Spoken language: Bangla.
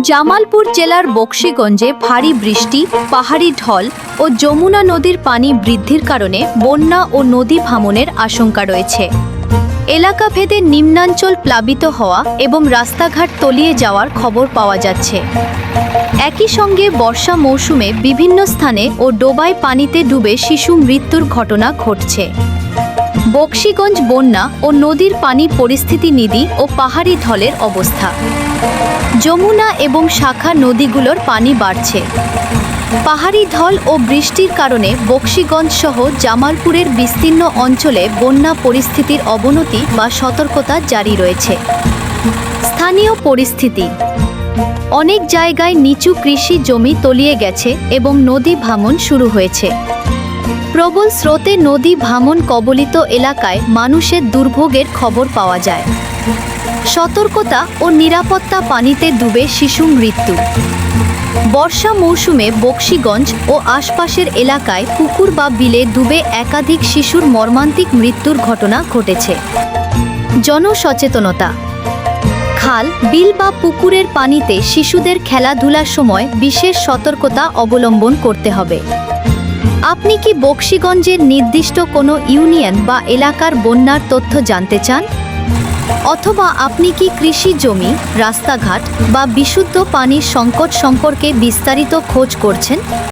জামালপুর জেলার বকশীগঞ্জে ভারী বৃষ্টি, পাহাড়ি ঢল ও যমুনা নদীর পানি বৃদ্ধির কারণে বন্যা ও নদী ভাঙনের আশঙ্কা রয়েছে। এলাকাভেদে নিম্নাঞ্চল প্লাবিত হওয়া এবং রাস্তাঘাট তলিয়ে যাওয়ার খবর পাওয়া যাচ্ছে। একই সঙ্গে বর্ষা মৌসুমে বিভিন্ন স্থানে ও ডোবায় পানিতে ডুবে শিশু মৃত্যুর ঘটনা ঘটছে। বকশীগঞ্জ বন্যা ও নদীর পানি পরিস্থিতি নিধি ও পাহাড়ি ঢলের অবস্থা। যমুনা এবং শাখা নদীগুলোর পানি বাড়ছে। পাহাড়ি ঢল ও বৃষ্টির কারণে বকশীগঞ্জ সহ জামালপুরের বিস্তীর্ণ অঞ্চলে বন্যা পরিস্থিতির অবনতি বা সতর্কতা জারি রয়েছে। স্থানীয় পরিস্থিতি: অনেক জায়গায় নিচু কৃষি জমি তলিয়ে গেছে এবং নদী ভাঙন শুরু হয়েছে। প্রবল স্রোতে নদী ভাঙন কবলিত এলাকায় মানুষের দুর্ভোগের খবর পাওয়া যায়। সতর্কতা ও নিরাপত্তা: পানিতে ডুবে শিশু মৃত্যু। বর্ষা মৌসুমে বকশীগঞ্জ ও আশপাশের এলাকায় পুকুর বা বিলে ডুবে একাধিক শিশুর মর্মান্তিক মৃত্যুর ঘটনা ঘটেছে। জনসচেতনতা: খাল, বিল বা পুকুরের পানিতে শিশুদের খেলাধুলার সময় বিশেষ সতর্কতা অবলম্বন করতে হবে। আপনি কি বকশীগঞ্জের নির্দিষ্ট কোনো ইউনিয়ন বা এলাকার বন্যার তথ্য জানতে চান? অথবা আপনি কি কৃষি জমি, রাস্তাঘাট বা বিশুদ্ধ পানির সংকট সম্পর্কে বিস্তারিত খোঁজ করছেন?